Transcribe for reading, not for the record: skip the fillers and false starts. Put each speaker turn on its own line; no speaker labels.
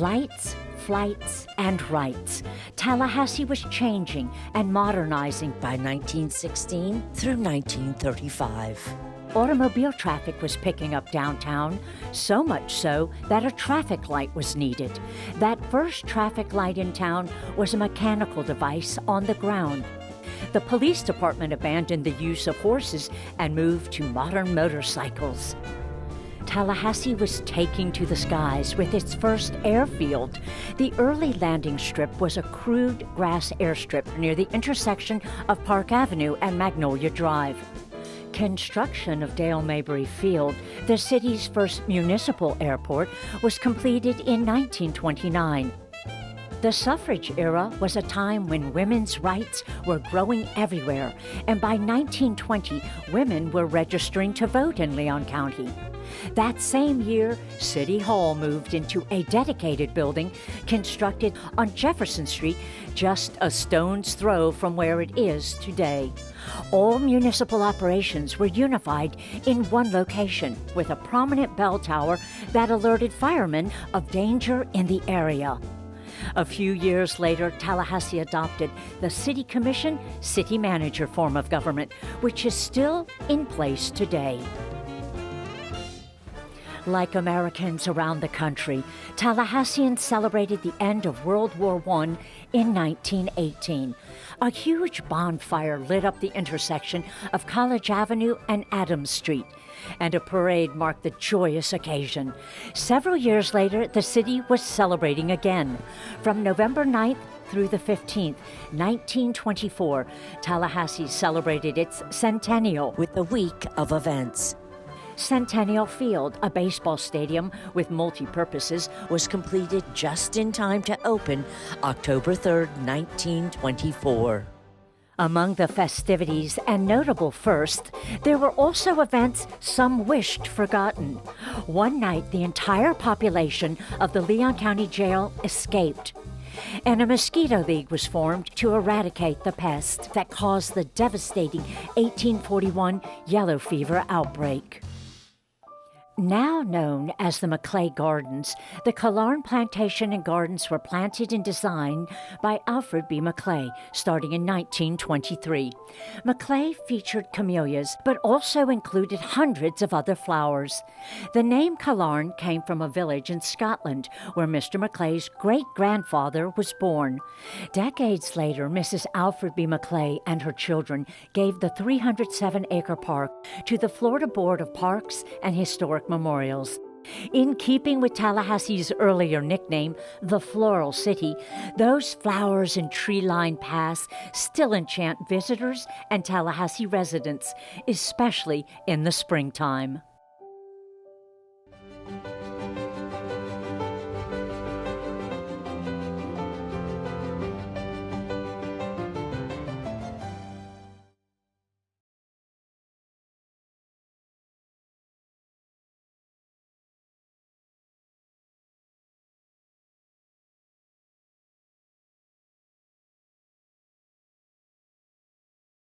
Lights, flights, and rights. Tallahassee was changing and modernizing
by 1916 through 1935.
Automobile traffic was picking up downtown, so much so that a traffic light was needed. That first traffic light in town was a mechanical device on the ground. The police department abandoned the use of horses and moved to modern motorcycles. Tallahassee was taking to the skies with its first airfield. The early landing strip was a crude grass airstrip near the intersection of Park Avenue and Magnolia Drive. Construction of Dale Mabry Field, the city's first municipal airport, was completed in 1929. The suffrage era was a time when women's rights were growing everywhere, and by 1920, women were registering to vote in Leon County. That same year, City Hall moved into a dedicated building constructed on Jefferson Street, just a stone's throw from where it is today. All municipal operations were unified in one location, with a prominent bell tower that alerted firemen of danger in the area. A few years later, Tallahassee adopted the City Commission City Manager form of government, which is still in place today. Like Americans around the country, Tallahasseans celebrated the end of World War I in 1918. A huge bonfire lit up the intersection of College Avenue and Adams Street, and a parade marked the joyous occasion. Several years later, the city was celebrating again. From November 9th through the 15th, 1924, Tallahassee celebrated its centennial
with a week of events.
Centennial Field, a baseball stadium with multi-purposes,
was completed just in time to open October 3rd, 1924.
Among the festivities and notable firsts, there were also events some wished forgotten. One night, the entire population of the Leon County Jail escaped, and a mosquito league was formed to eradicate the pest that caused the devastating 1841 yellow fever outbreak. Now known as the Maclay Gardens, the Calarn Plantation and Gardens were planted and designed by Alfred B. Maclay, starting in 1923. Maclay featured camellias, but also included hundreds of other flowers. The name Calarn came from a village in Scotland, where Mr. Maclay's great-grandfather was born. Decades later, Mrs. Alfred B. Maclay and her children gave the 307-acre park to the Florida Board of Parks and Historic Memorials. In keeping with Tallahassee's earlier nickname, the Floral City, those flowers and tree-lined paths still enchant visitors and Tallahassee residents, especially in the springtime.